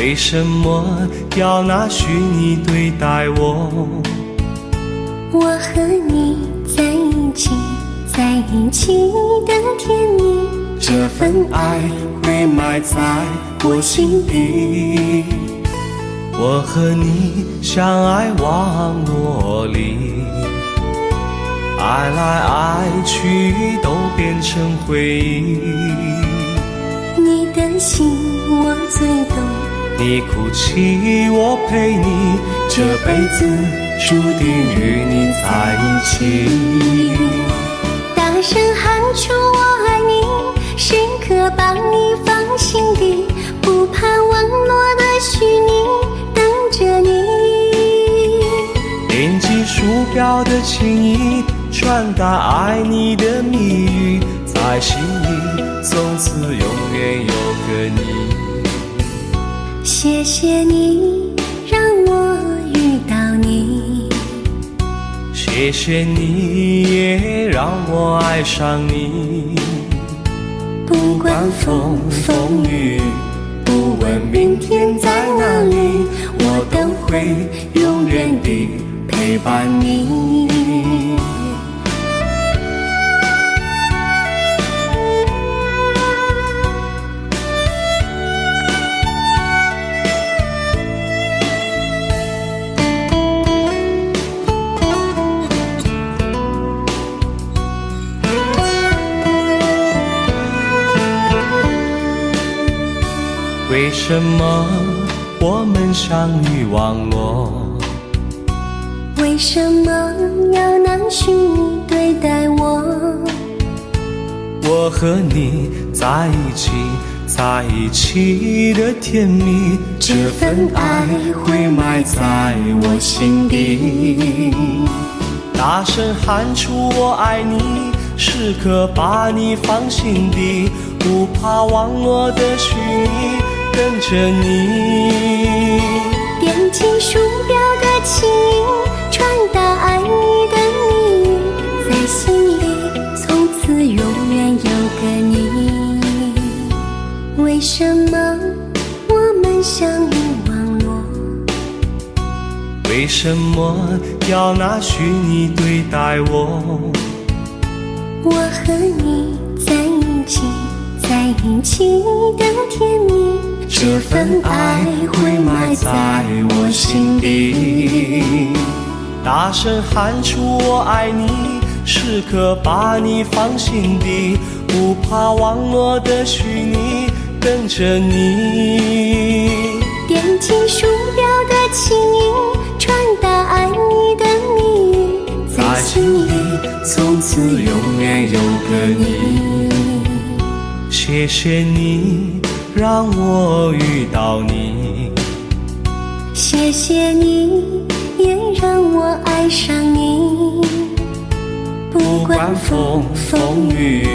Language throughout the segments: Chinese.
为什么要拿虚拟对待我？我和你在一起，在一起的甜蜜，这份爱会埋在我心底。我和你相爱网络里，爱来爱去都变成回忆。你的心我最懂，你哭泣我陪你，这辈子注定与你在一起。大声喊出我爱你，时刻把你放心底，不怕网络的虚拟，等着你。点击鼠标的轻易，传达爱你的密语，在心里从此永远有个你。谢谢你让我遇到你，谢谢你也让我爱上你。不管风风雨，不问明天在哪里，我都会永远地陪伴你。为什么我们相遇网络？为什么要拿虚拟对待我？我和你在一起，在一起的甜蜜，这份爱会埋在我心底。大声喊出我爱你，时刻把你放心底，不怕网络的虚拟，跟着你。点击鼠标的轻音，传达爱你的密语，在心里从此永远有个你。为什么我们相遇网络？为什么要拿虚拟对待我？我和你在一起，在一起的甜蜜，这份爱会埋在我心底。大声喊出我爱你，时刻把你放心底，不怕网络的虚拟，跟着你。点击鼠标的轻音，传达爱你的密语，在心里从此永远有个你。谢谢你让我遇到你，谢谢你也让我爱上你。不管风风雨，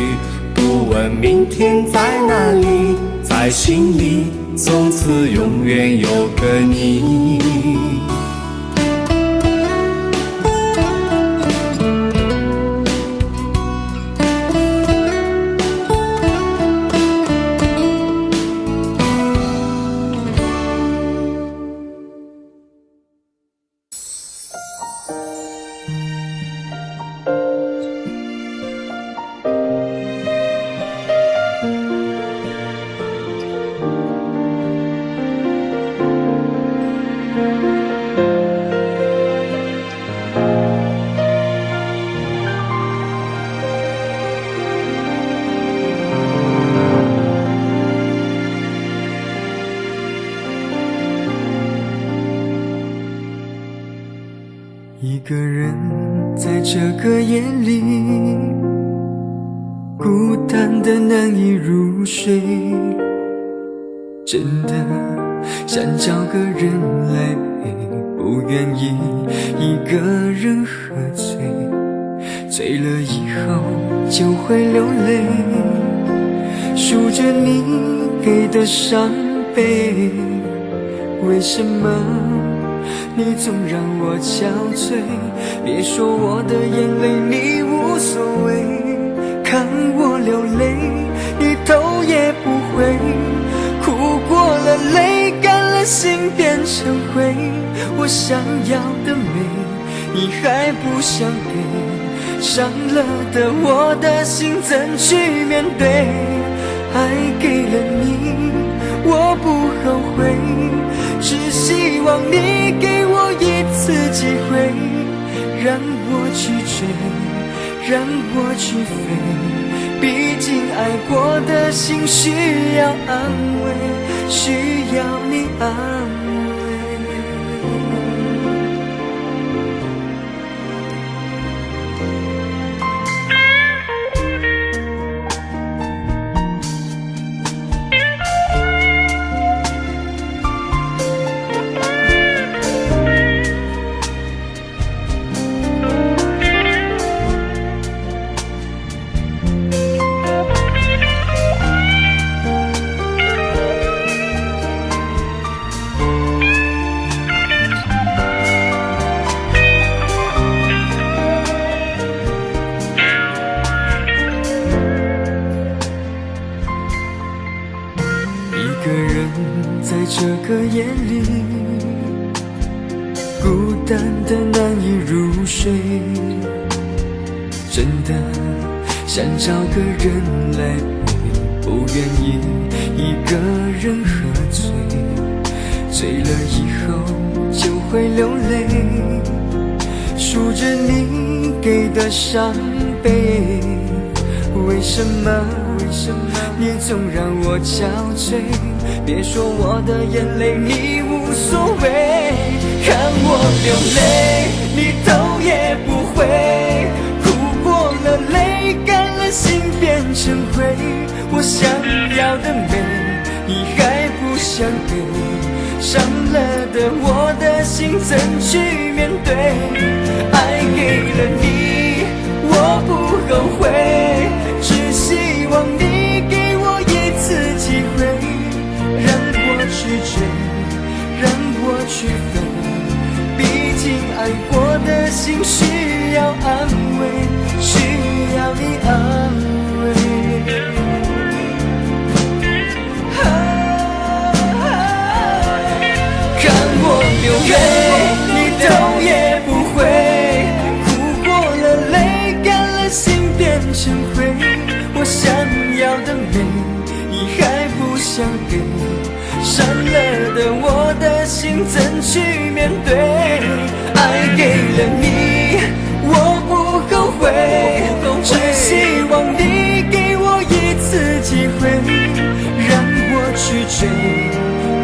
不问明天在哪里，在心里从此永远有个你。一个人在这个夜里，孤单的难以入睡，真的想找个人来陪，不愿意一个人喝醉，醉了以后就会流泪，数着你给的伤悲，为什么你总让我憔悴？别说我的眼泪你无所谓，看我流泪你头也不回，哭过了泪干了成灰。我想要的美，你还不想给，伤了的我的心怎去面对？爱给了你，我不后悔，只希望你给我一次机会，让我去追，让我去飞。毕竟爱过的心需要安慰，需要你安慰。一个人在这个夜里，孤单的难以入睡，真的想找个人来陪，不愿意一个人喝醉，醉了以后就会流泪，数着你给的伤悲，为什么你总让我憔悴？别说我的眼泪你无所谓，看我流泪你头也不回，哭过了泪干了心变成灰。我想要的美你还不想给，伤了的我的心怎去面对？爱给了你我不后悔，只希望你给我一次机会，让我去追，让我去飞。毕竟爱过的心需要安慰，需要你安慰。看我流泪你头也不回，哭过了泪干了心变成灰。我想要的美你还不想给，伤了的我的心怎去面对？爱给了你我不后悔，只希望你给我一次机会，让我去追，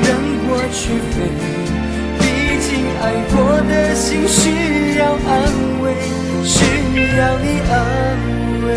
让我去飞。毕竟爱过的心需要安慰，需要你安慰。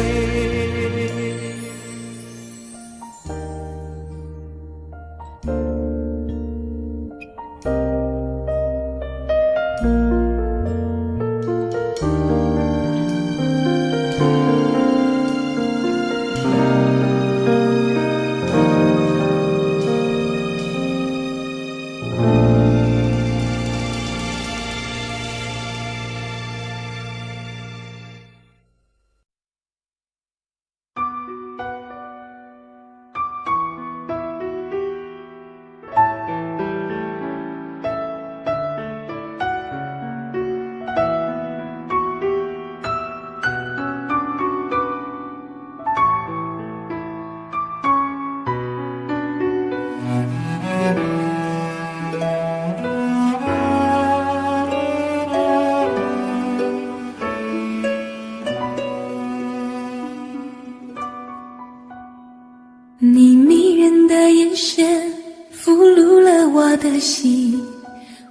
你迷人的眼神俘虏了我的心，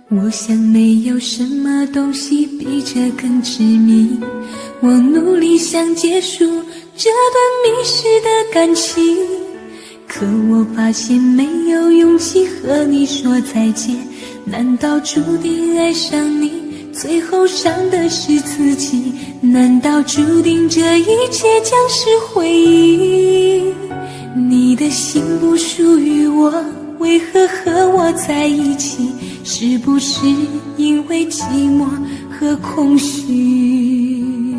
我想没有什么东西比这更致命。我努力想结束这段迷失的感情，可我发现没有勇气和你说再见。难道注定爱上你，最后伤的是自己？难道注定这一切将是回忆？你的心不属于我，为何和我在一起？是不是因为寂寞和空虚？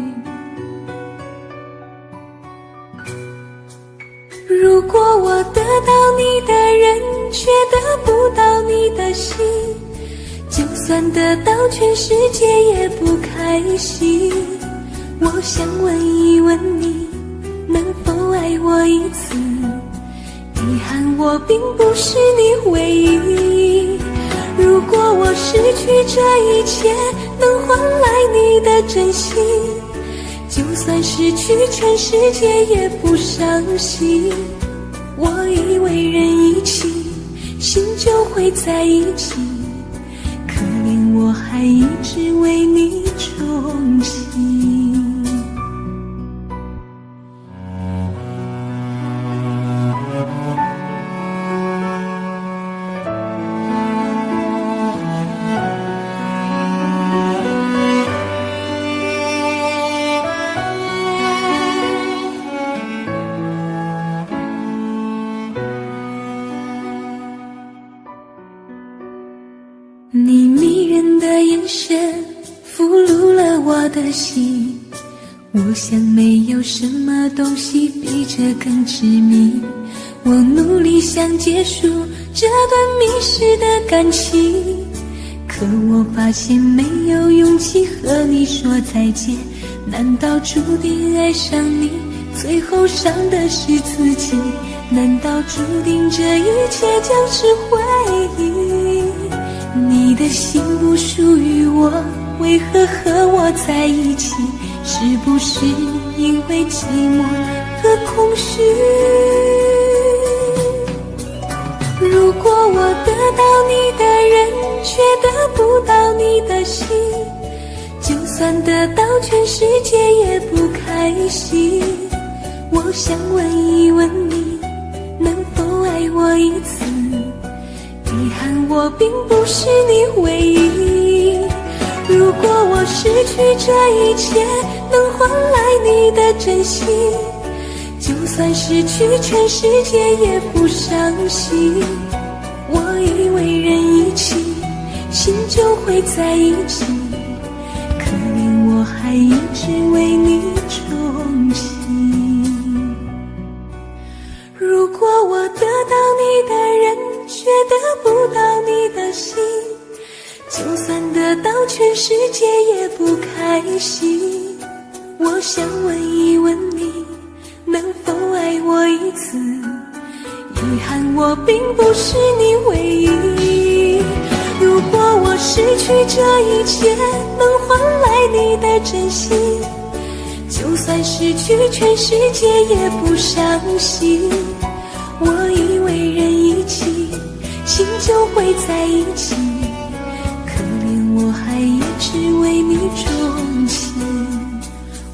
如果我得到你的人，却得不到你的心，算得到全世界也不开心。我想问一问你，能否爱我一次？遗憾我并不是你唯一。如果我失去这一切，能换来你的真心，就算失去全世界也不伤心。我以为人一起，心就会在一起，可怜我还一直为你钟情。你迷人的眼神俘虏了我的心，我想没有什么东西比这更致命。我努力想结束这段迷失的感情，可我发现没有勇气和你说再见。难道注定爱上你，最后伤的是自己？难道注定这一切就是回忆？你的心不属于我，为何和我在一起？是不是因为寂寞和空虚？如果我得到你的人，却得不到你的心，就算得到全世界也不开心。我想问一问你，能否爱我一次？遗憾我并不是你唯一。如果我失去这一切，能换来你的真心，就算失去全世界也不伤心。我以为人一起，心就会在一起，可怜我还一直为你钟情。如果我得到你的人，却得不到你的心，就算得到全世界也不开心。我想问一问你，能否爱我一次？遗憾我并不是你唯一。如果我失去这一切，能换来你的真心，就算失去全世界也不伤心。我以为人一起，心就会在一起，可怜我还一直为你钟情。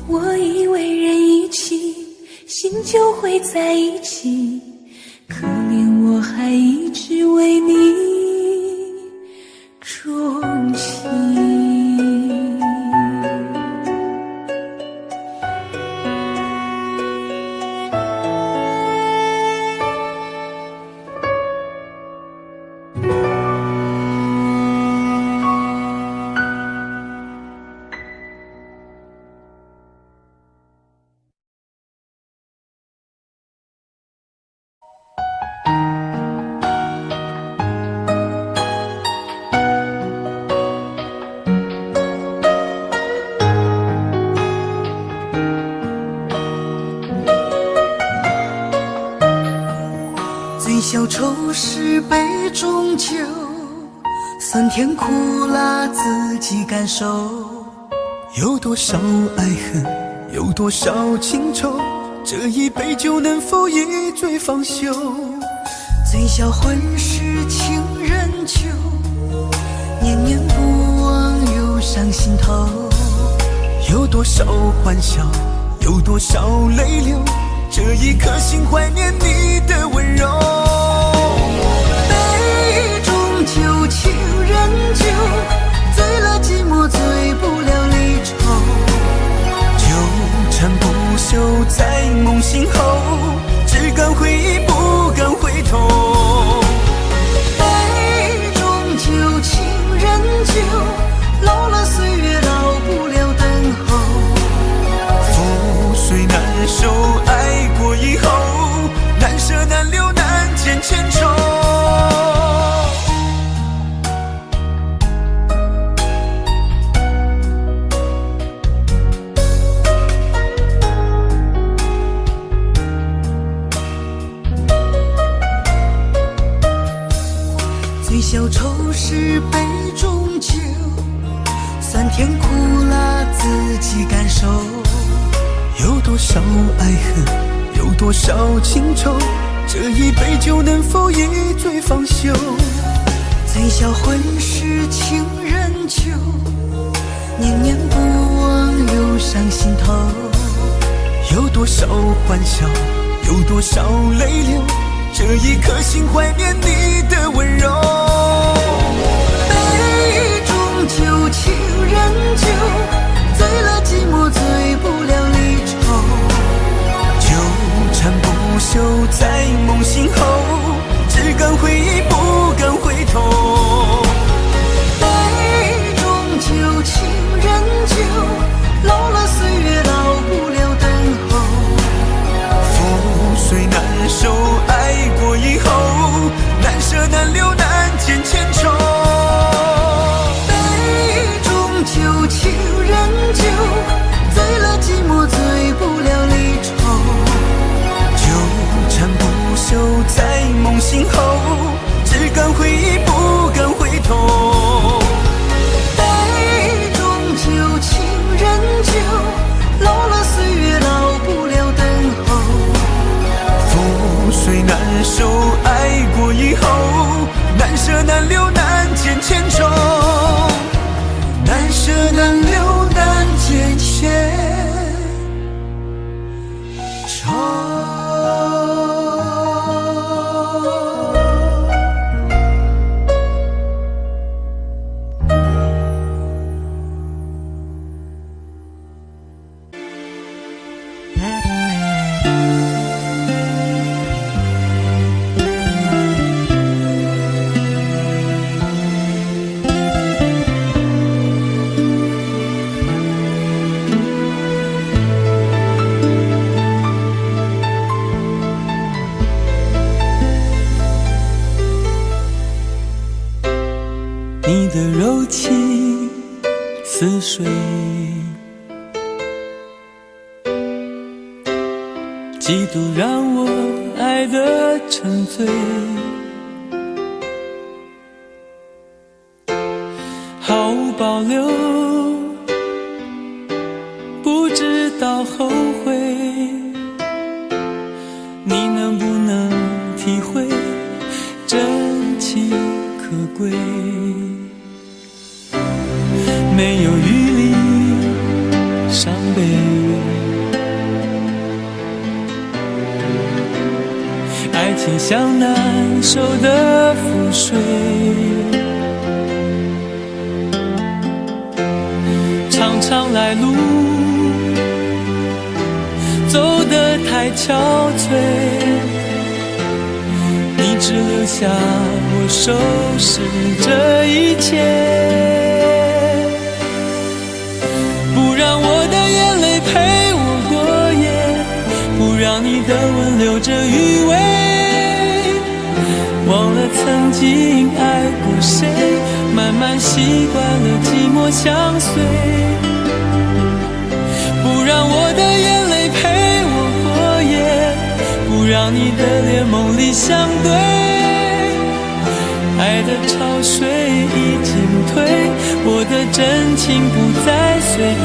我以为人一起，心就会在一起，可怜我还一直为你钟情。醉消愁是杯中酒，酸甜苦辣自己感受。有多少爱恨，有多少情愁，这一杯酒能否一醉方休？醉消魂是情人酒，念念不忘又上心头。有多少欢笑，有多少泪流，这一颗心怀念你的温柔。杯中酒，情人酒，醉了寂寞，醉不了离愁。纠缠不休在梦醒后，只敢回忆不敢回头。杯中酒，情人酒，老了岁月老不了等候。覆水难收，爱过以后难舍难留难最小丑是杯中酒，酸甜苦辣自己感受。有多少爱恨，有多少情愁，这一杯酒能否一醉方休？最销魂是情人酒，念念不忘忧伤心头。有多少欢笑，有多少泪流，这一颗心怀念你的温柔。杯中酒，情人酒，醉了寂寞，醉不了离愁。纠缠不休在梦醒后，只敢回忆不敢回头。杯中酒，情人酒，老了岁月老不了等候。覆水难收，爱过以后，难舍难留难见千愁。杯中酒，情人酒，醉了寂寞，醉不了离愁。纠缠不休在梦醒后，只敢回忆不敢回头。杯中酒，情人酒，老了岁月老不了等候。覆水难收，爱过以后，难舍难留难见千愁。难舍难留难见千愁。你的柔情似水，几度让我爱得沉醉，毫无保留，不知道后悔。你能不能体会真情可贵？没有余力伤悲，爱情像难收的覆水，长长来路走得太憔悴，你只留下我收拾这一切。不让我的眼泪陪我过夜，不让你的吻留着余味，忘了曾经爱过谁，慢慢习惯了寂寞相随。不让我的眼泪陪我过夜，不让你的脸梦里相对，爱的潮水已经退，我的真情不再随便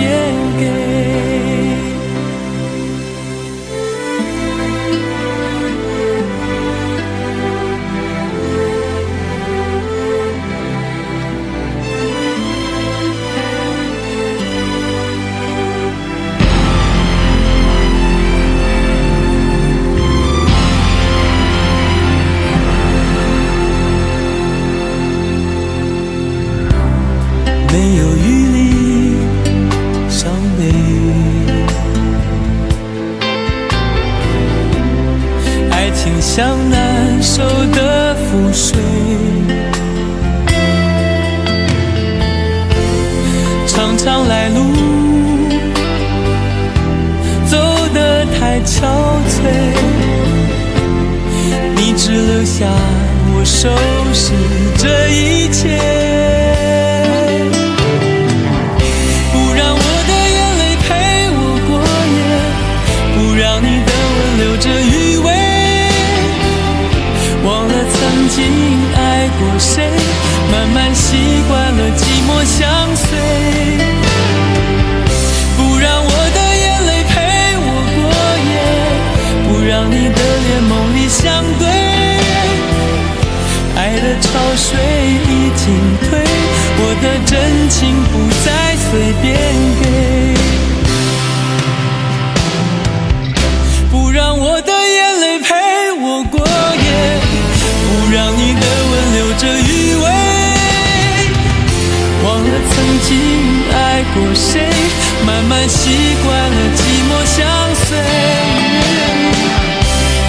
给。没有余力伤悲，爱情像难收的覆水，常常来路走得太憔悴，你只留下我收拾这一切。留着余味，忘了曾经爱过谁，慢慢习惯了寂寞相随，不让我的眼泪陪我过夜，不让你的脸梦里相对，爱的潮水已经退，我的真情不再随便给，不让我的眼泪陪我过夜，不让你的吻留着余味，忘了曾经爱过谁，慢慢习惯了寂寞相随，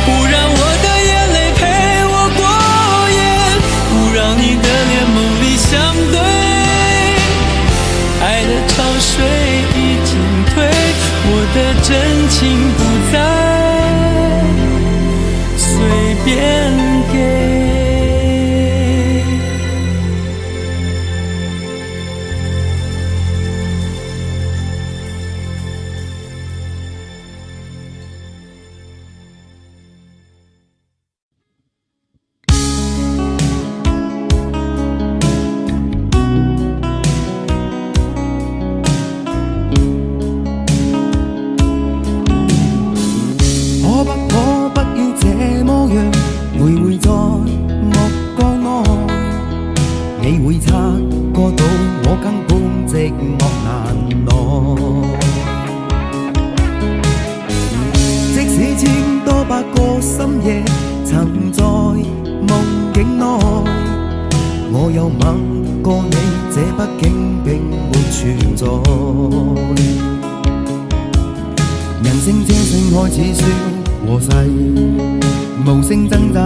不让我的眼泪陪我过夜，不让你的脸梦里相对，爱的潮水已经退，我的真情不再随便给。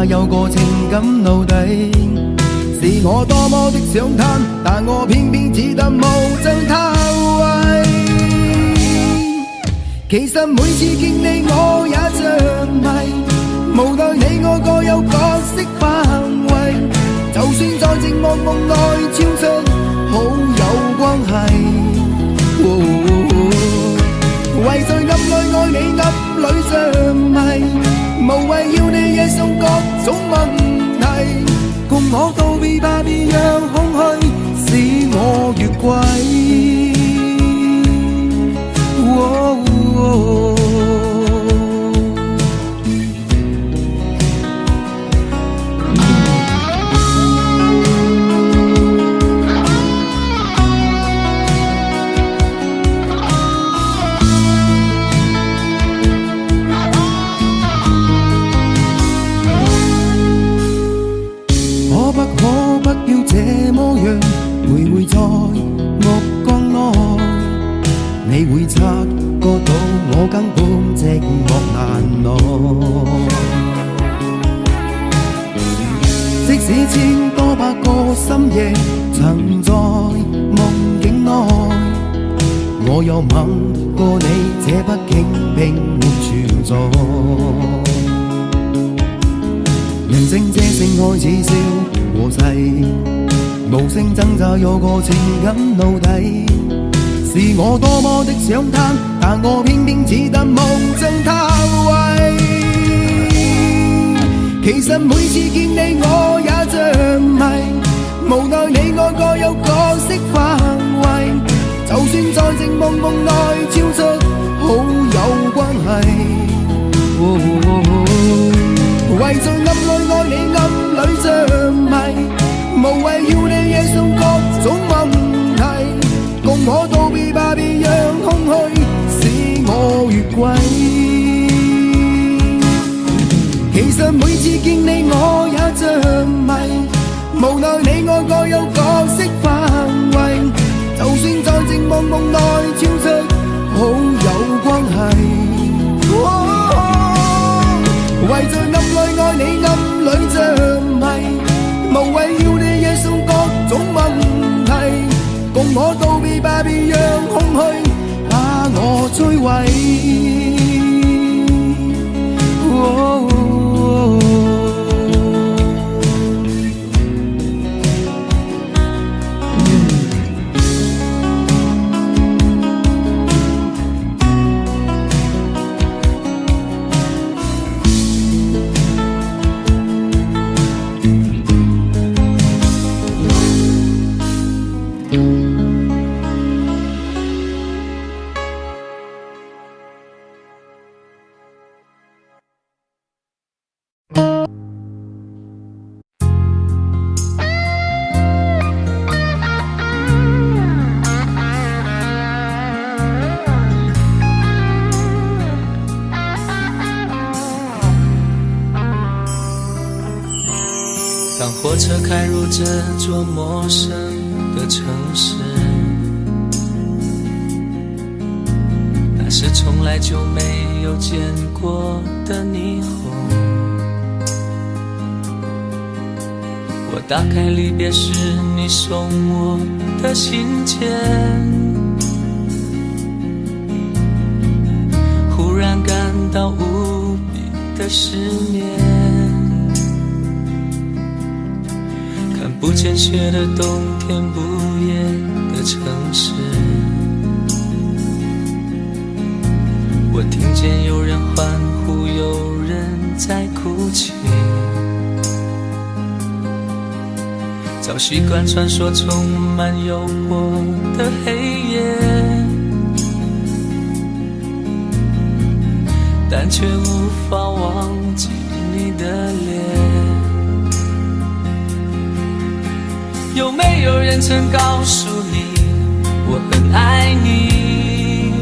有個情感奴隸，是我多麼的想貪，但我偏偏只得無盡偷慰。其實每次見你我也像迷，無奈你我各有各色範圍，就算在寂寞夢內超出好友關係，為在暗裏愛你暗裏像迷。無謂要你惹上各種問題，共我道別吧，別讓空虛使我越軌。你會察覺到我根本寂寞難耐，即使千多百個深夜曾在夢境內，我有吻過你，這畢竟並沒存在。人生這性愛似笑和誓，無聲掙扎有個情感奴隸。是我多麼的想貪，但我偏偏只得無盡偷慰。其實每次見你我也像迷，無奈你我各有各色範圍，就算在寂寞夢內超出好友關係，為在暗裏愛你暗裏像迷，無謂要你惹上各種問題，共我道別吧，別讓空虛使我越軌。其實每次見你我也像迷，無奈你我各有各色範圍，就算在寂寞夢內超出好友關係，為在暗裏愛你暗裏像迷，無謂要你惹上各種問題，共我道別吧，別讓空虛把我摧毀。火车开入这座陌生的城市，那是从来就没有见过的霓虹。我打开离别时你送我的信件，忽然感到无比的失眠。看不见雪的冬天，不夜的城市，我听见有人欢呼，有人在哭泣。早习惯穿梭充满诱惑的黑夜，但却无法忘记你的脸。有没有人曾告诉你我很爱你？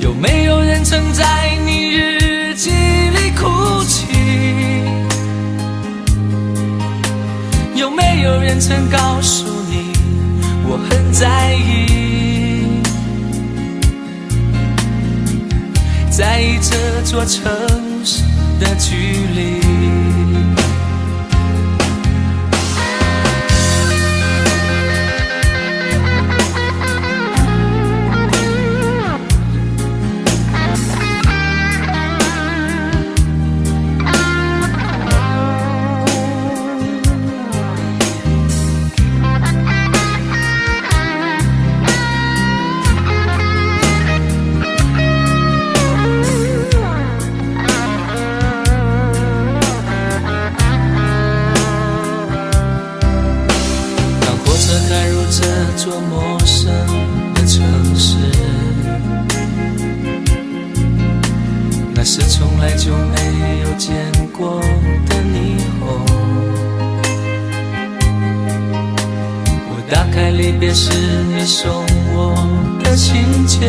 有没有人曾在你日记里哭泣？有没有人曾告诉你我很在意？在意这座城市的距离。这座陌生的城市，那是从来就没有见过的霓虹。我打开离别时你送我的信件，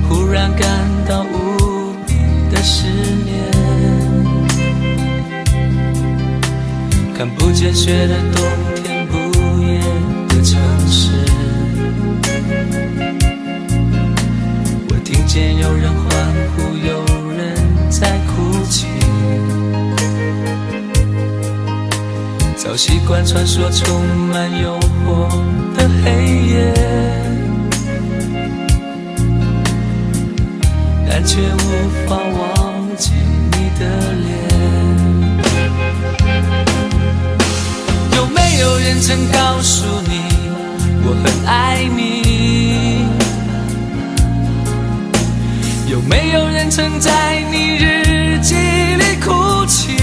忽然感到无比的失眠。看不见雪的冬天，不夜的城市，我听见有人欢呼，有人在哭泣。早习惯穿梭充满诱惑的黑夜，但却无法忘记你的脸。有没有人曾告诉你我很爱你？有没有人曾在你日记里哭泣？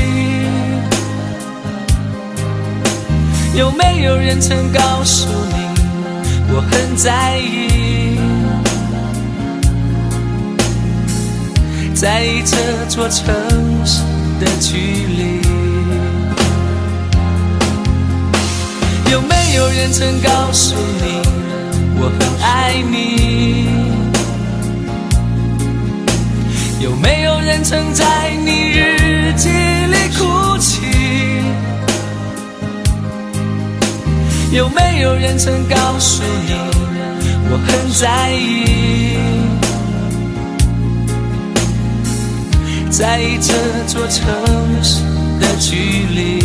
有没有人曾告诉你我很在意？在意这座城市的距离。有没有人曾告诉你我很爱你？有没有人曾在你日记里哭泣？有没有人曾告诉你我很在意？在意这座城市的距离。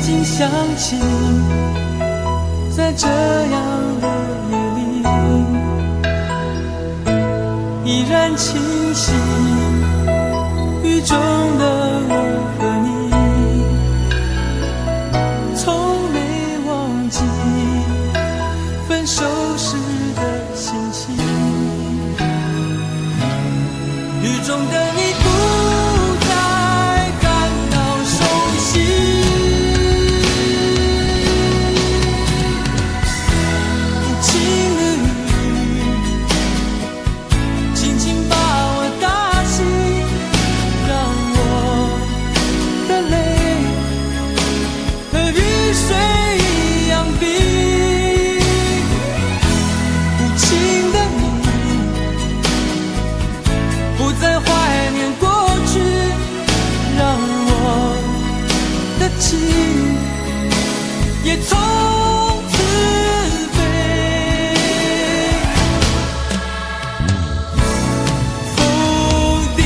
紧想起，在这样的夜里，依然清晰，雨中的我和你，从没忘记分手时的心情。雨中的你不再感到熟悉，无情的雨轻轻把我打醒，让我的泪和雨水一样冰。无情的你不再怀念过去，让我的情也从此飞。否定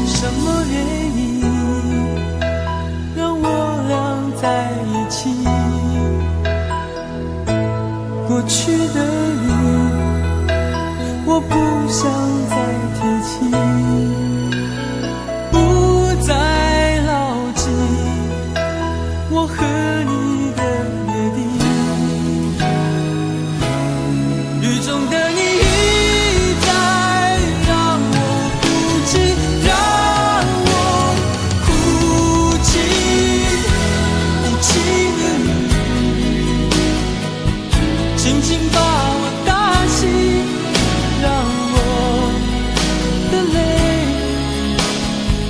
什么原因让我俩在一起？过去的雨，我不想再提起，不再牢记我和你的约定。雨中的你一再让我哭泣，让我哭泣，无情的雨轻轻把我打醒，让我的泪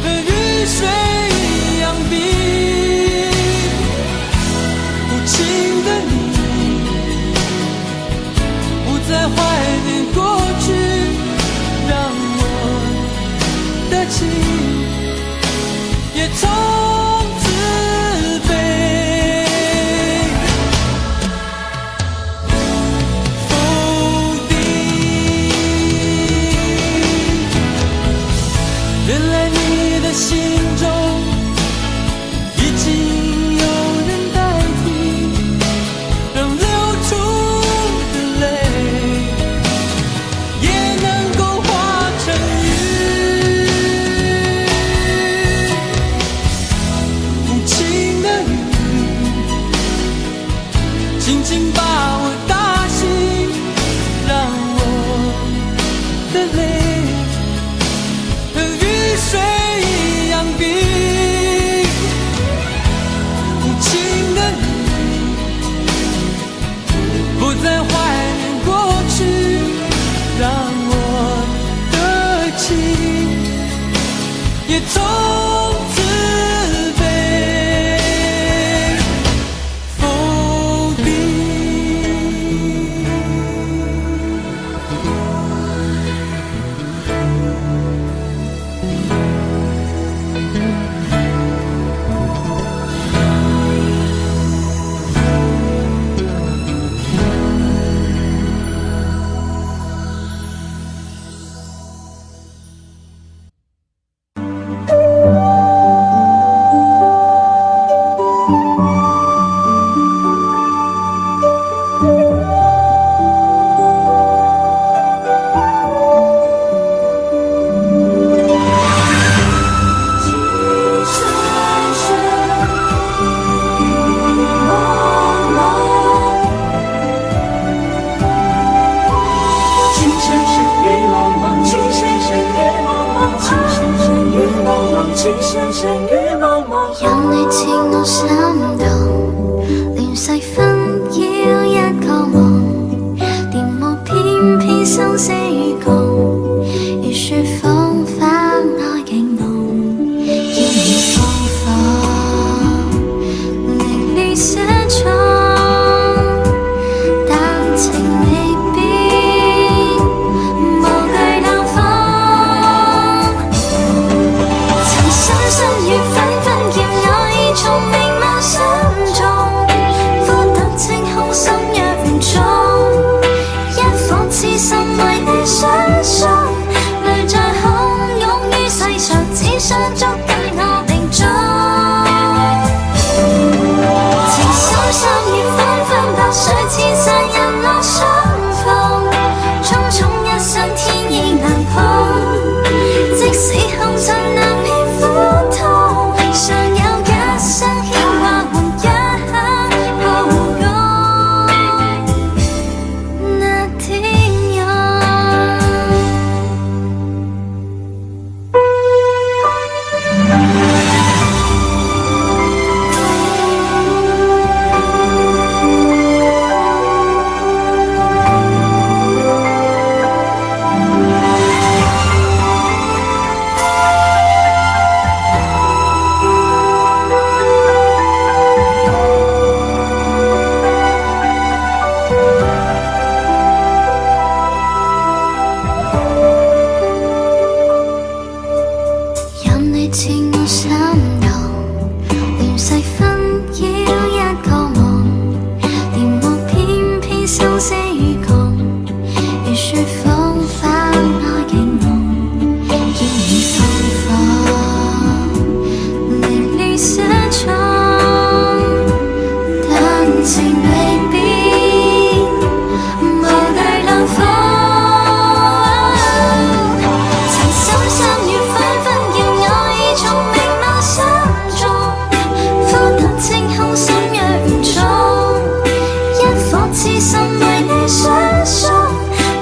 和雨水一样冰。无情的你不再怀念过去，让我的情也从此飞。原来你的心中已经有人代替，让流出的泪也能够化成雨。无情的雨轻轻把我打醒，让我的泪和雨水一样冰。无情的你不再怀念过去，让我的情也从此飞。否定讓你似我心動，亂世紛擾一個夢，電霧偏偏生死共，如雪風花愛勁濃，煙雨風放，凌亂寫錯，但情未變，無懼冷風，曾深深雨紛紛叫我已從明眸心中，呼得清空相捉緊我命中。情深深雨紛紛，白水千山人落相逢。匆匆一生天意難碰，即使紅塵難免苦痛，尚有一生牽掛換一刻抱擁。那天有任你似我心動，亂世紛擾一個夢，連幕偏偏生死與共，如雪風化愛的夢，見你芬芳，離離寫重，但情未變，無懼冷風。情深深雨紛紛，要我已從明眸心中，苦淡清空心若緣重，一顆痴心為你相送，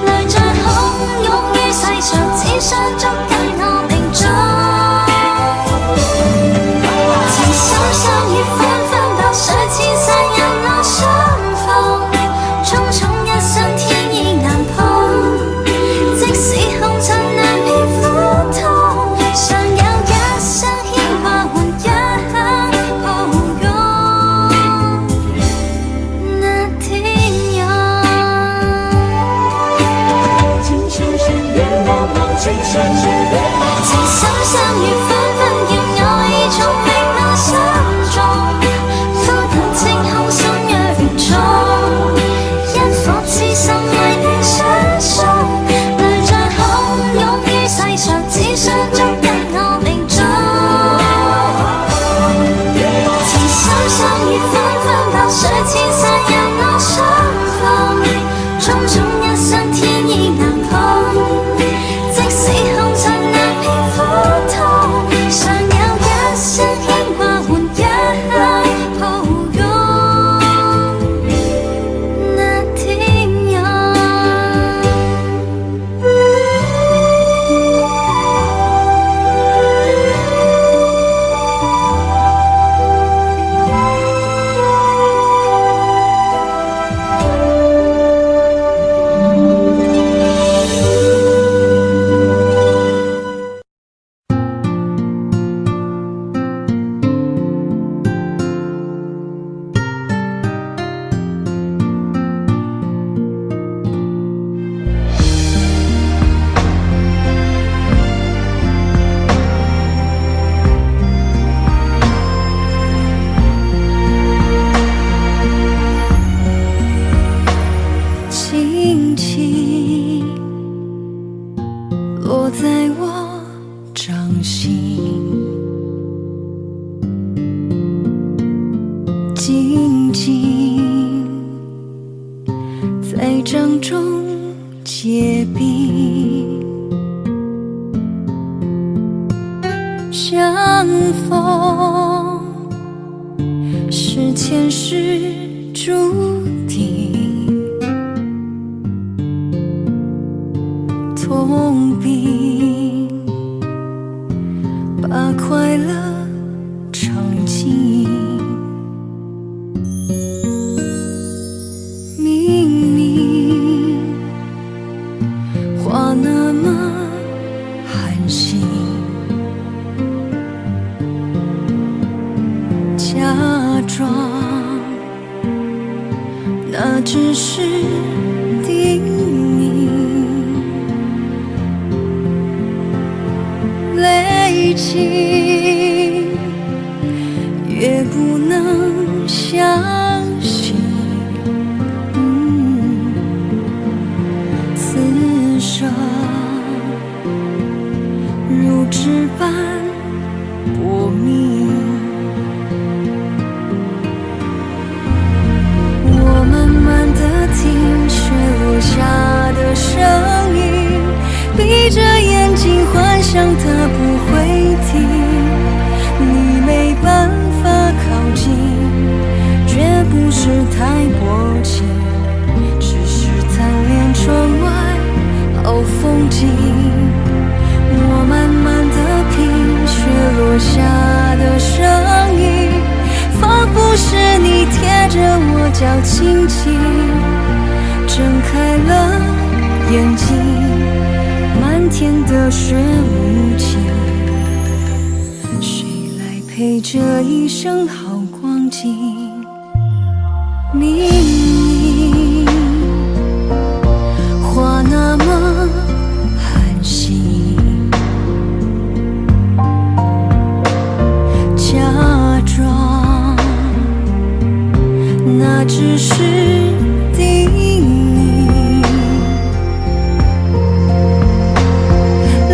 淚在洶湧於世上，只想捉緊我命中。情深深雨紛紛，白水千山人落相逢，匆匆一生天意難碰，即使紅塵難免苦痛，尚有一生牽掛換一刻抱擁。那天有情深深雨濛濛，情深深雨紛紛，要我已從明眸心中，苦淡清空心若緣重，一顆痴心為你相送，淚在洶湧於世上，只想捉緊我命中。情深深雨紛紛，白水千山人落相逢，匆匆一生天意難碰，即使紅塵難免苦痛，尚有一生牽掛換一刻抱擁。那天有轻轻落在我掌心，静静在掌中结冰，相逢是前世注定，痛并把快乐尝尽。明明话那么寒心，假装那只是叮咛，累积越不能相信，此生如纸般薄命。我慢慢地听雪落下的声音，闭着眼睛幻想它不会停。你没办法靠近，绝不是太薄情，只是贪恋窗外好风景。我慢慢地品雪落下的声音，仿佛是你贴着我脚轻轻睁开了眼睛，漫天的雪无情，谁来陪这一生好光景？明明话那么寒心，假装那只是叮咛，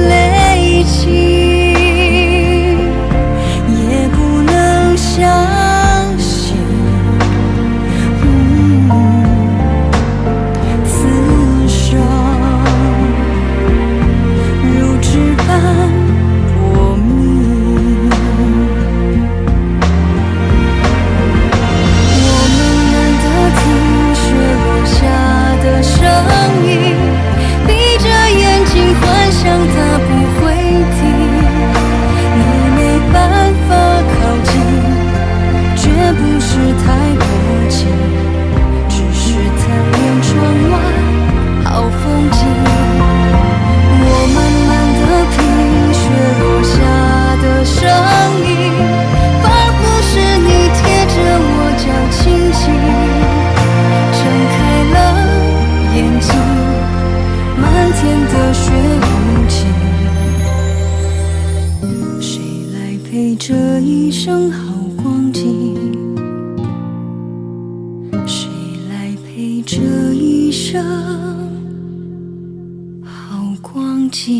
泪尽也不能相信。此生如纸般薄命。我慢慢地听雪落下的声音，闭着眼睛幻想它不会停。你没办法靠近，绝不是太薄情，只是贪恋窗外好风景。我慢慢地品雪落下的声音，仿佛是你贴着我脚轻轻睁开了眼睛，漫天的雪无情，谁来陪这一生好光景？谁来陪这一生好光景？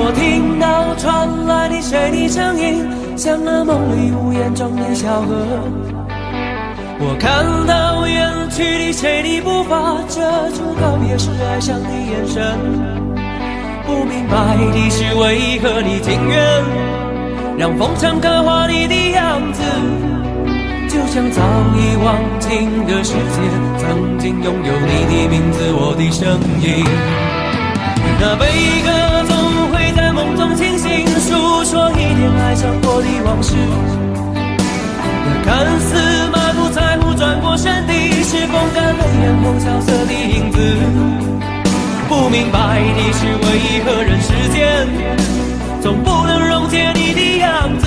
我听到传来你谁的声音，像那梦里呜咽中的小河。我看到远去的谁的步伐，遮住告别时哀伤的眼神。不明白的是为何你情愿让风尘刻画你的样子，就像早已忘情的世界，曾经拥有你的名字，我的声音。那悲歌总会在梦中清醒，诉说一点爱上过的往事。那看似满不在乎转过身的，是风干泪眼后萧瑟的影子。不明白的是为何人世间总不能溶解你的样子，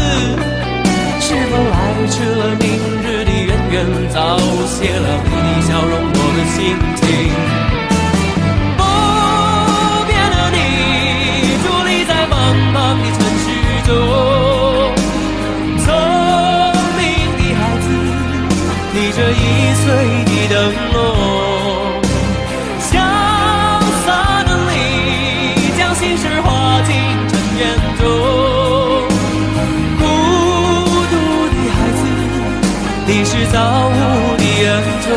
是否来迟了明日的渊源，早谢了你的笑容，我的心情。茫的城市中，聪明的孩子，你这1岁的灯笼，潇洒的你将心事化进尘缘中。孤独的孩子，你是造物的恩宠。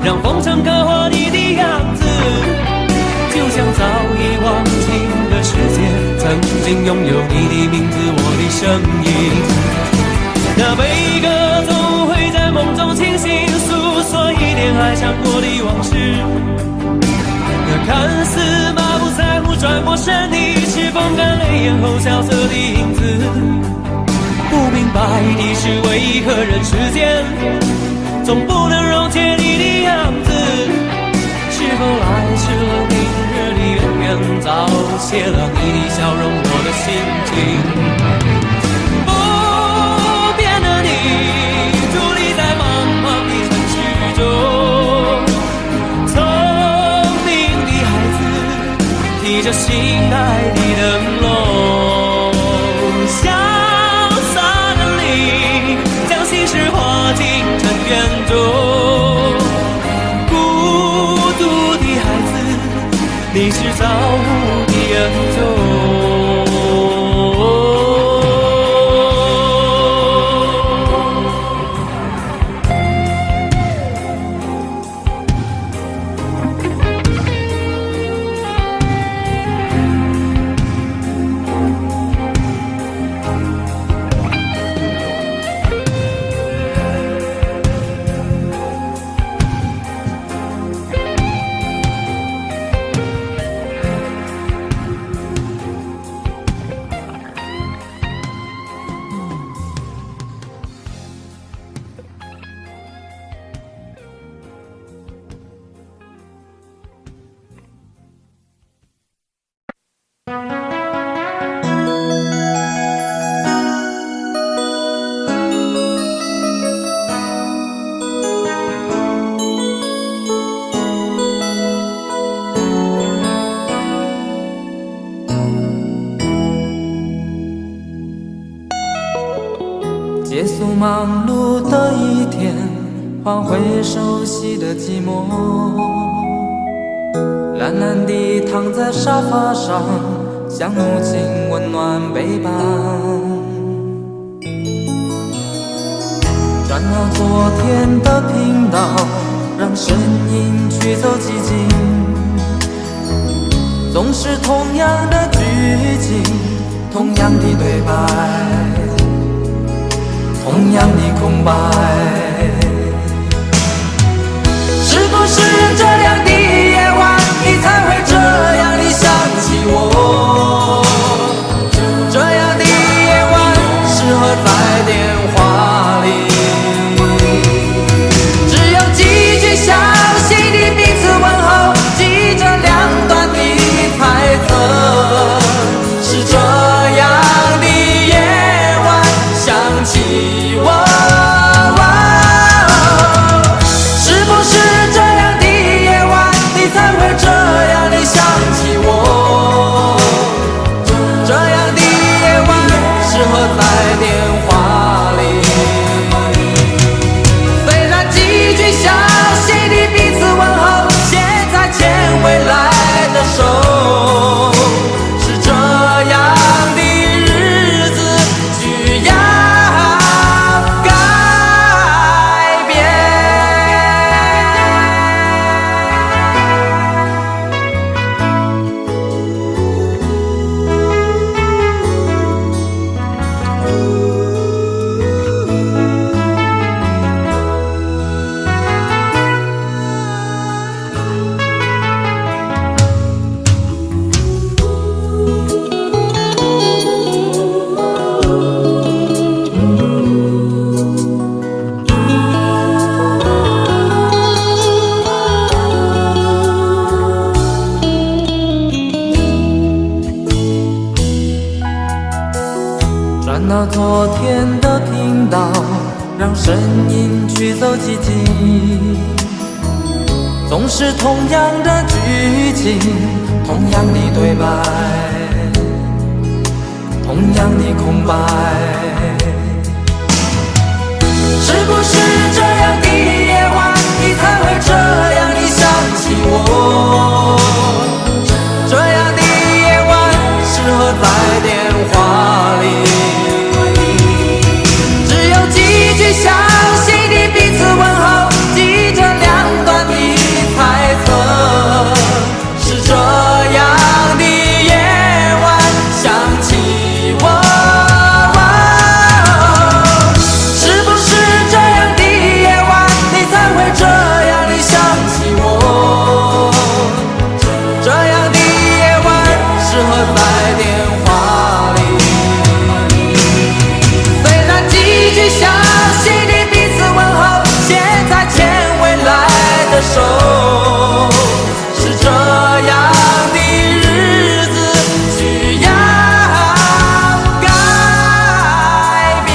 让风尘刻画你的样子，就像早已忘情的世界，曾经拥有你的名字，我的声音。那悲歌总会在梦中清醒，诉说一点爱上过的往事。那看似马不在乎转过身的，是风干泪眼后萧瑟的影子。不明白的是为何人世间总不能溶解你的样子，是否来迟了明日的远远，早谢了你的笑容我的心情。不变的你伫立在茫茫的城市中，聪明的孩子提着心爱的灯笼，潇洒的你将心事化进尘缘中，孤独的孩子你是造物的恩宠。结束忙碌的一天，换回熟悉的寂寞，懒懒地躺在沙发上，像母亲温暖背膀。转到昨天的频道，让声音驱走寂静，总是同样的剧情，同样的对白，同样的空白。是不是这样的夜晚，你才会这样地想起我？这样的夜晚适合在电话里，只有几句小心的彼此问候，记着两端的猜测。是这样的夜晚想起我。转到昨天的频道，让声音驱走寂静，总是同样的剧情，同样的对白，同样的空白。是不是这样的夜晚，你才会这样地想起我？这样的夜晚适合在电话里，小心的彼此问候，记着两端的是这样的日子需要改变。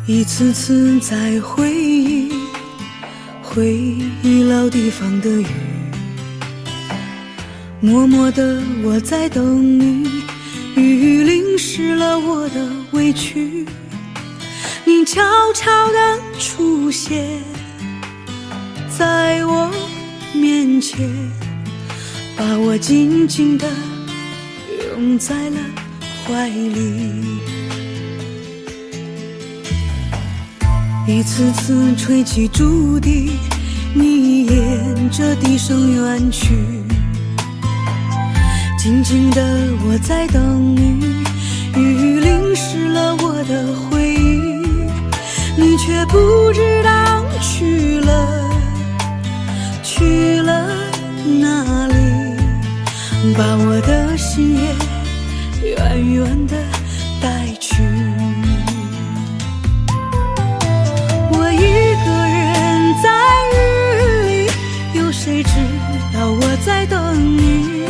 一次次在回忆老地方的雨，默默的我在等你，雨淋湿了我的委屈，你悄悄地出现在我面前，把我紧紧地拥在了怀里。一次次吹起竹笛，你沿着笛声远去，静静的我在等你，雨淋湿了我的回忆，你却不知道去了哪里，把我的心也远远的带去。谁知道我在等你，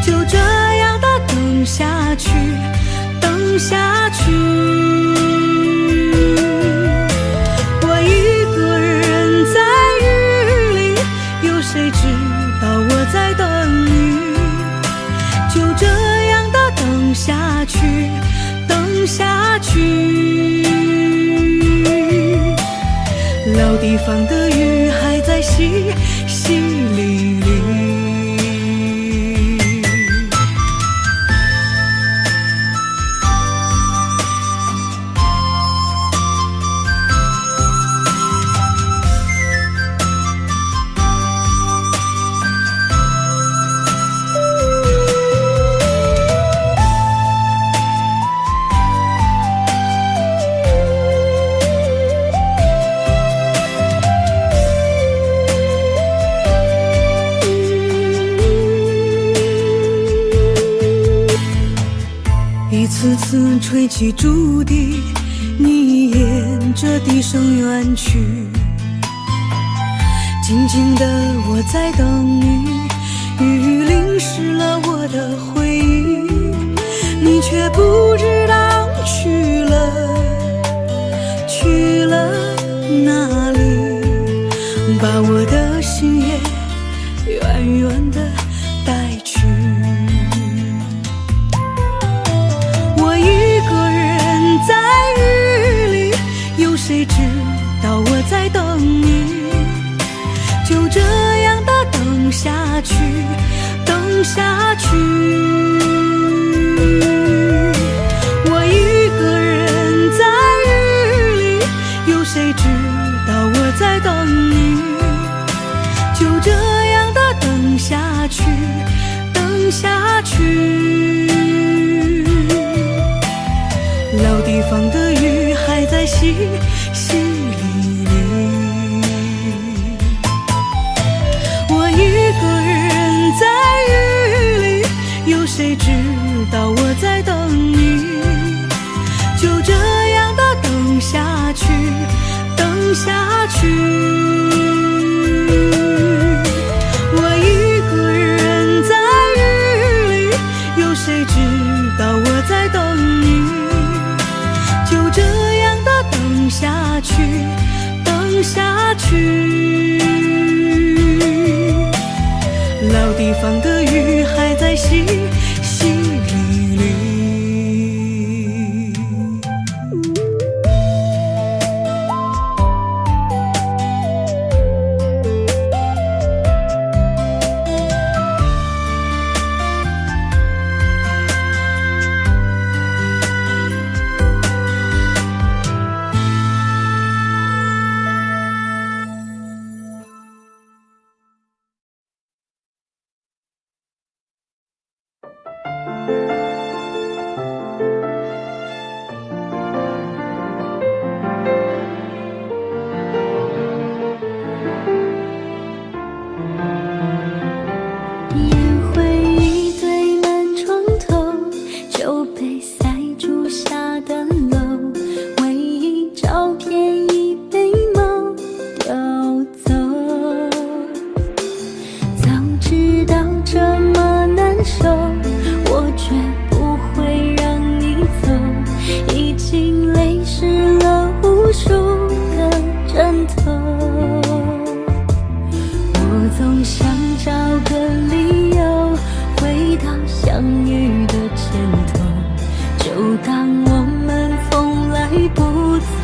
就这样的等下去，等下去。我一个人在雨里，有谁知道我在等你，就这样的等下去，等下去。老地方的雨还在淅淅沥沥。一次次吹起竹笛，你沿着笛声远去，静静的我在等你，雨淋湿了我的回忆，你却不知道去了哪里，把我的心也远远的带去。谁知道我在等你，就这样的等下去，等下去。我一个人在雨里，有谁知道我在等你，就这样的等下去，等下去。老地方的雨还在淅淅沥沥，我一个人在雨里，有谁知道我在等你，就这样的等下去，等下去。我一个人在雨里，有谁知道我在等你，就这样曾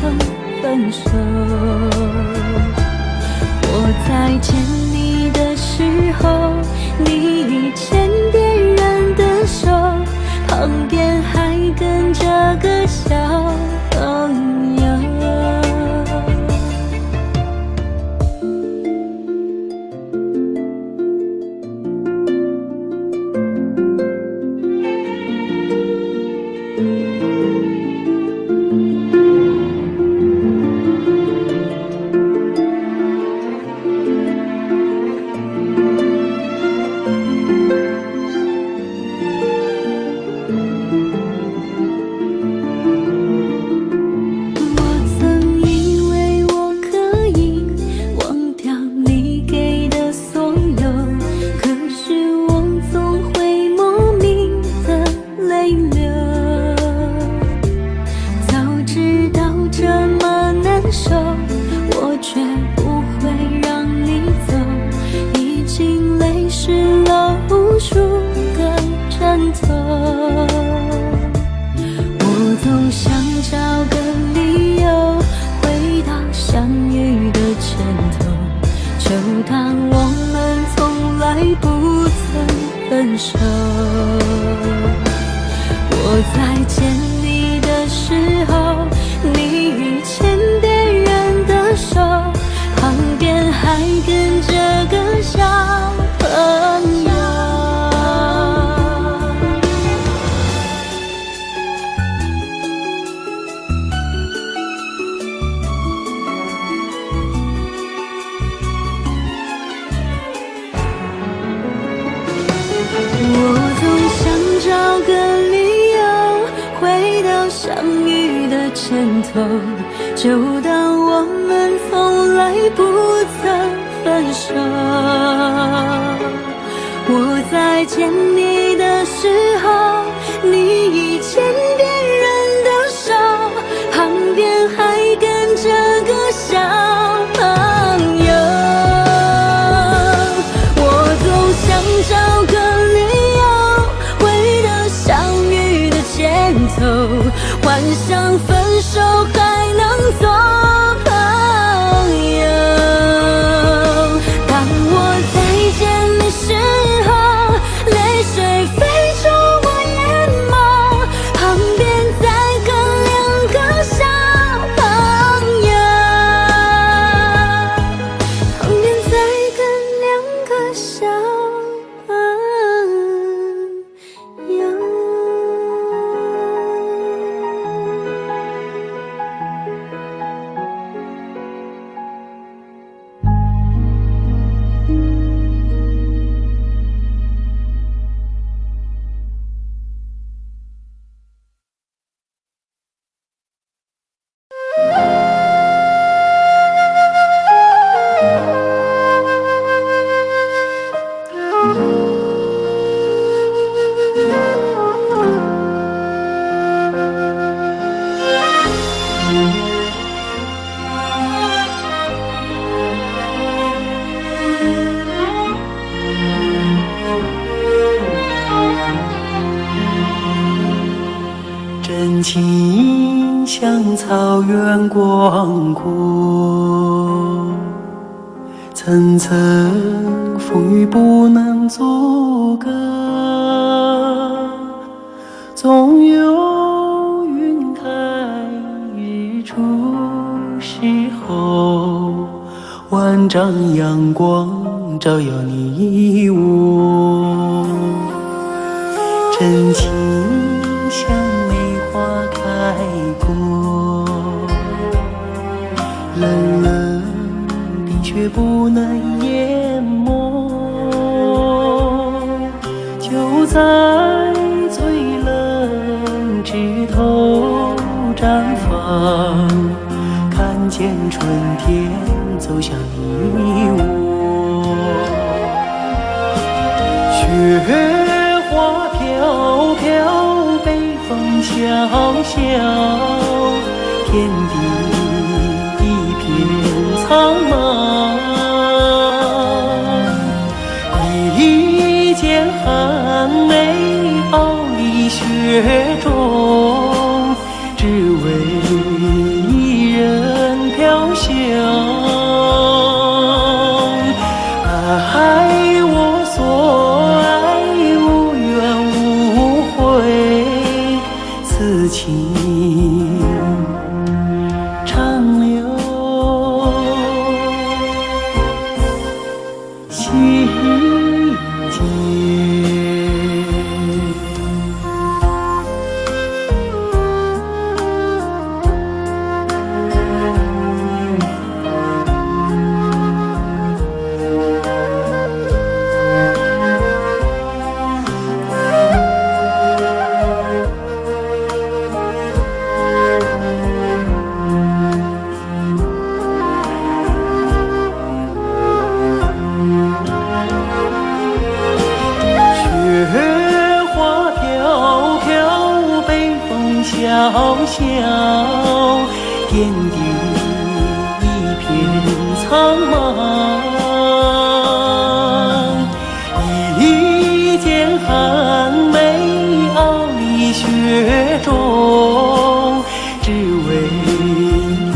分手。我在见你的时候，你已牵别人的手，旁边还跟着个小朋友。我在见你的时候，你已牵别人的手，旁边还跟着个小朋友。我总想找个理由回到相遇的前头，就当我们从来不曾分手。我在见你的时候，你已牵别人的手，旁边还跟着个小朋友。我总想找个理由回到相遇的前头，幻想分手还能做朋友。当我再见你时候，泪水飞出我眼眸，旁边再跟两个小朋友，旁边再跟两个小朋友。真情像草原广阔，层层风雨不能阻隔，总有云开日出时候，万丈阳光照耀你我。真情像梅花开过，冷冷冰雪不能淹没，就在最冷枝头绽放，看见春天走向你我。雪花飘飘，北风萧萧，天地一片苍茫。一剑寒梅傲立雪中，只为天地一片苍茫，一剑寒梅傲立雪中，只为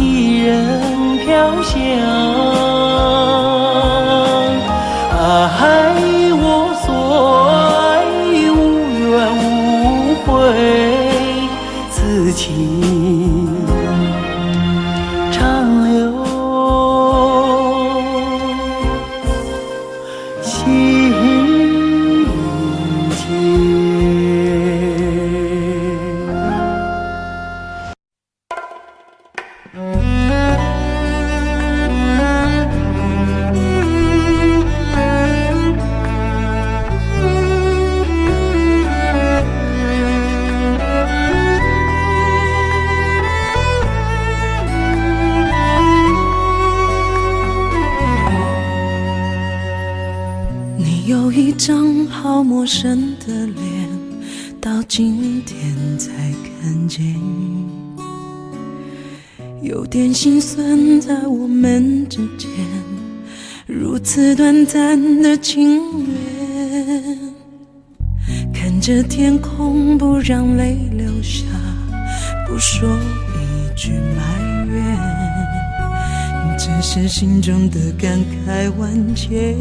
一人飘香。爱我所爱，无怨无悔，此情长留心间。你有一张好陌生的脸，到今天才看见，有点心酸在我们之间，如此短暂的情缘。看着天空，不让泪流下，不说一句埋怨，只是心中的感慨万千，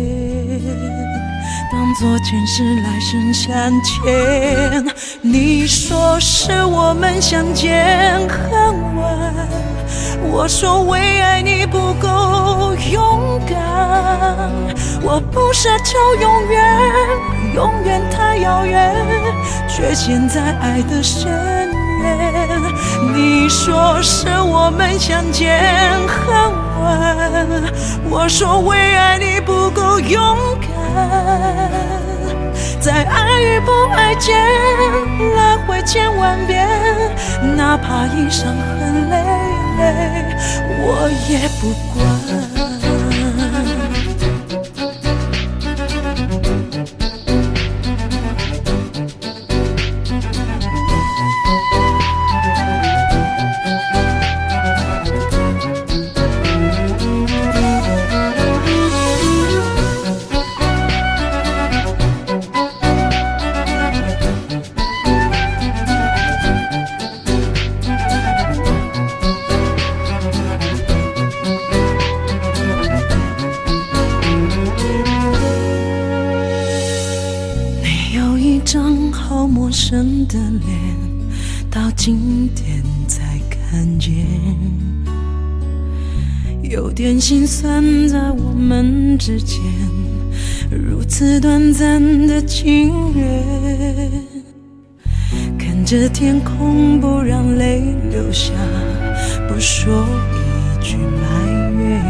当作前世来生相欠。你说是我们相见很晚，我说为爱你不够勇敢，我不奢求永远，永远太遥远，却陷在爱的深渊。你说是我们相见很晚，我说为爱你不够勇敢，在爱与不爱间来回千万遍，哪怕一伤痕累累，我也不管。好陌生的脸，到今天才看见，有点心酸在我们之间，如此短暂的情缘。看着天空，不让泪流下，不说一句埋怨，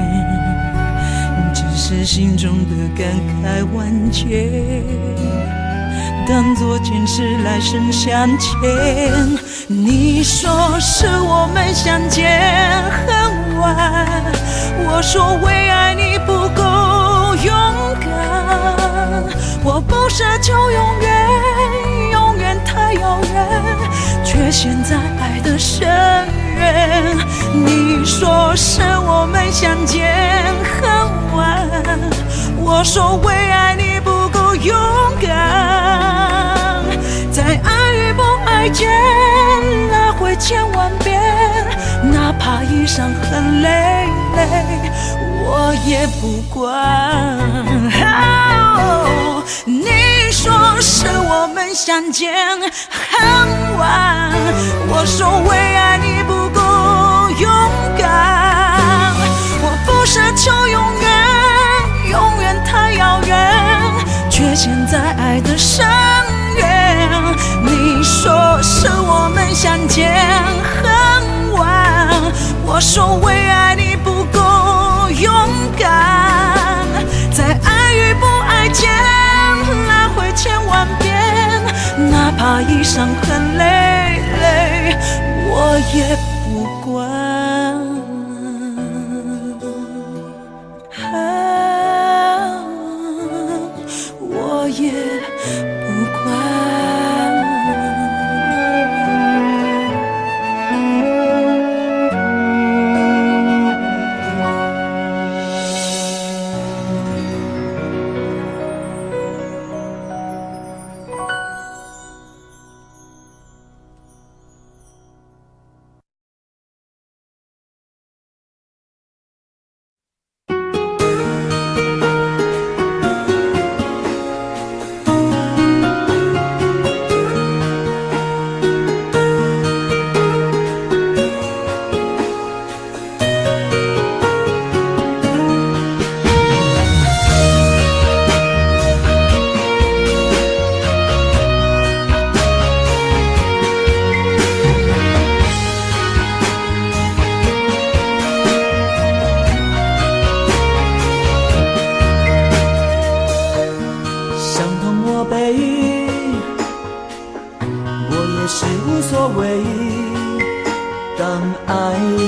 只是心中的感慨万千，当作前世来生相欠。你说是我们相见很晚，我说为爱你不够勇敢，我不奢求永远，永远太遥远，却陷在爱的深渊。你说是我们相见很晚，我说为爱你不够勇敢，在爱与不爱间来回千万遍，哪怕一伤痕累累，我也不管。你说是我们相见很晚，我说为爱你不够勇敢，我不奢求永远，永远太遥远，却陷在爱的深渊。你说是我们相见很晚，我说为爱你不够勇敢，在爱与不爱间来回千万遍，哪怕一伤痕累累，我也不管。我也不管。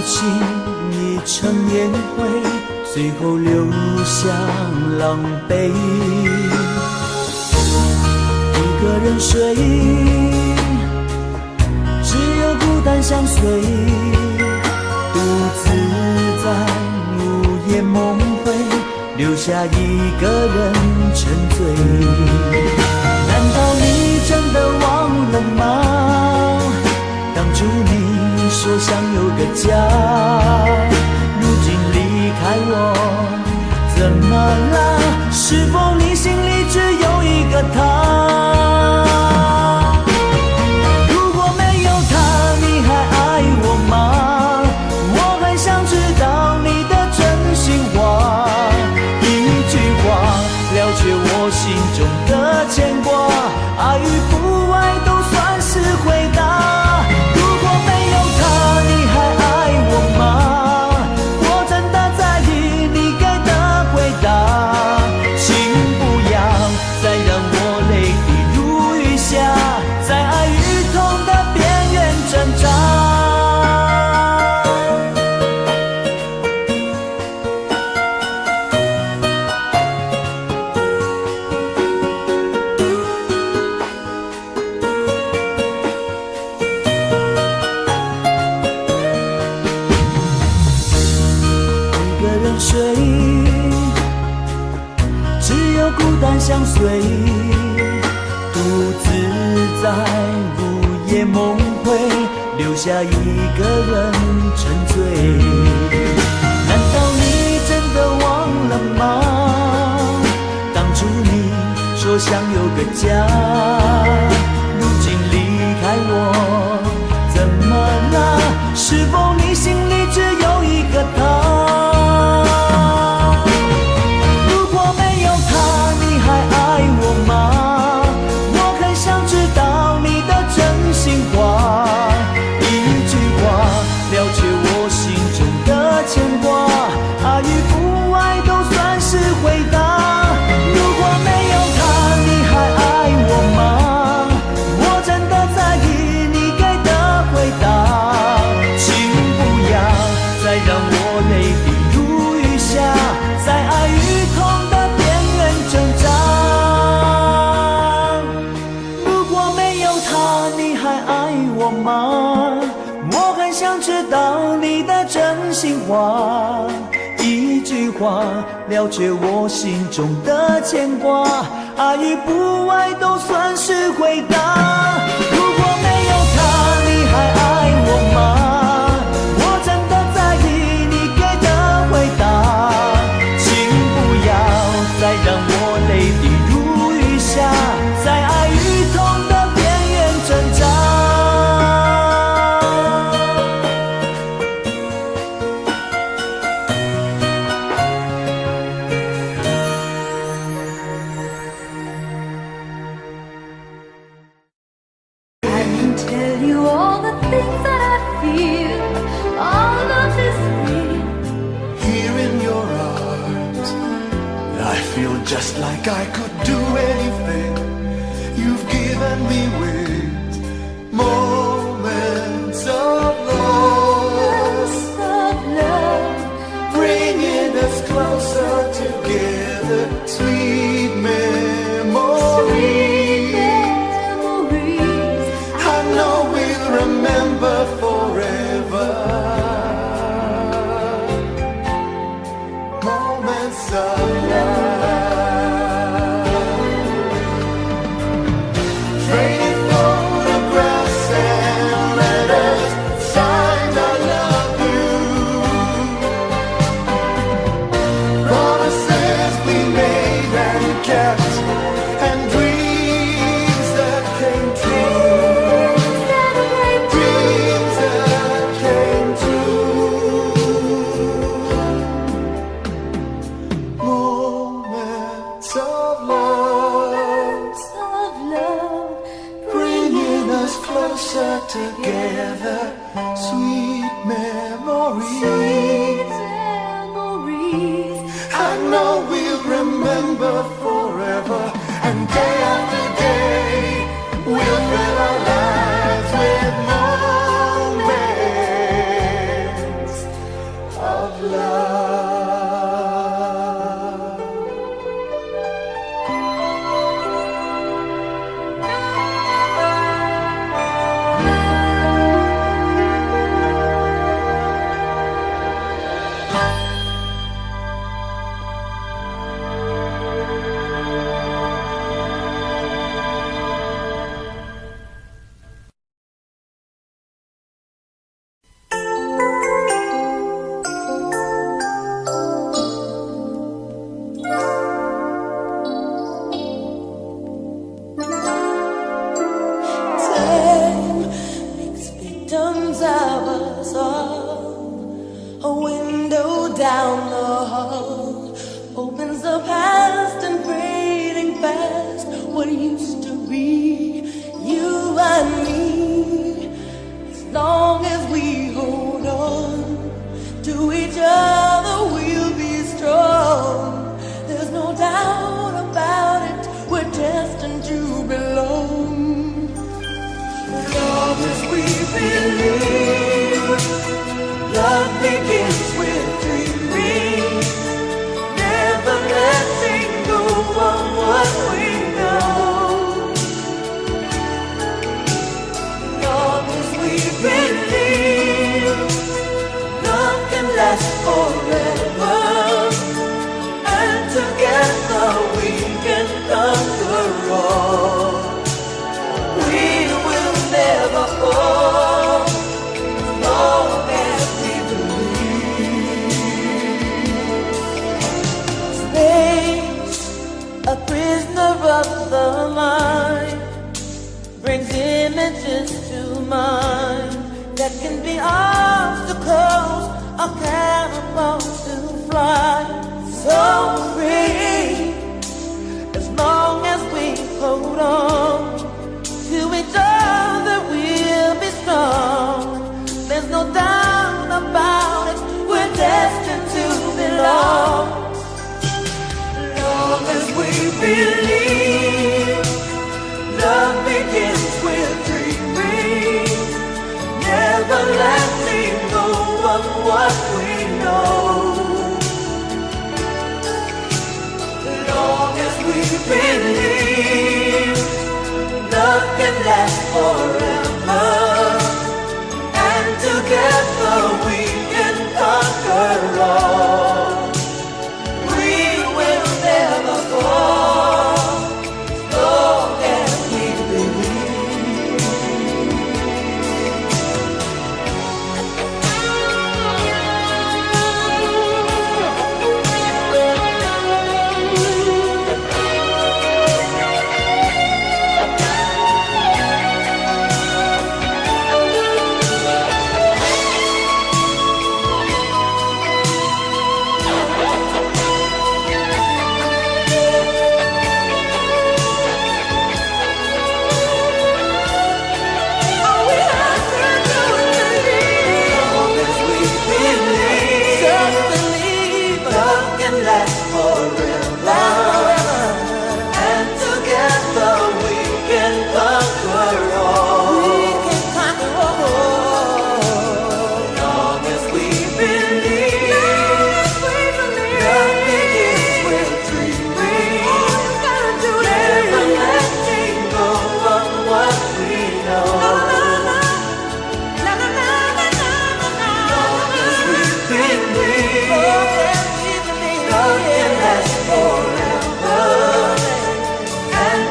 情已成烟灰，最后留下狼狈。一个人睡，只有孤单相随，独自在午夜梦回，留下一个人沉醉。难道你真的忘了吗？当初你说想有个家，如今离开我，怎么了？是否你心里只有一个他？如果没有他，你还爱我吗？我很想知道你的真心话，一句话了却我心中的牵挂，爱与不爱都算是回答。相随，独自在午夜梦回，留下一个人沉醉。难道你真的忘了吗？当初你说想有个家，如今离开我，怎么了？是否你心里只有一个他？话一句话了却我心中的牵挂，爱与不爱都算是回答。如果没有他，你还爱我吗？我真的在意你给的回答，请不要再让我泪滴如雨下，在爱与痛的边缘挣扎。Just like I could do anything, you've given me with moments of love, bringing us closer together, sweet memories, I know we'll remember forever, moments of love. Promises we made Victims of us all. A window down the hall opens the past and fading fast. What used to be you and me. As long as we hold on to each other, we'll be strong. There's no doubt about it. We're destined to belong. Love as we believe. Love begins with dreaming. Never letting go of what we know. Love as we believe. Love can last forever. And together we can conquer all. We will never fall, as long as we believe. Space, a prisoner of the mind, brings images to mind that can be obstacles or catapults to fly. So free, as long as we hold on to each other, we'll be strong. There's no doubt about it. We're destined to belong. Long as we believe, love begins with dreaming. Never letting go of what we know. Long as we believe, love can last forever, and together we can conquer all. We will never fall, as long as we believe.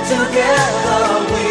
Together we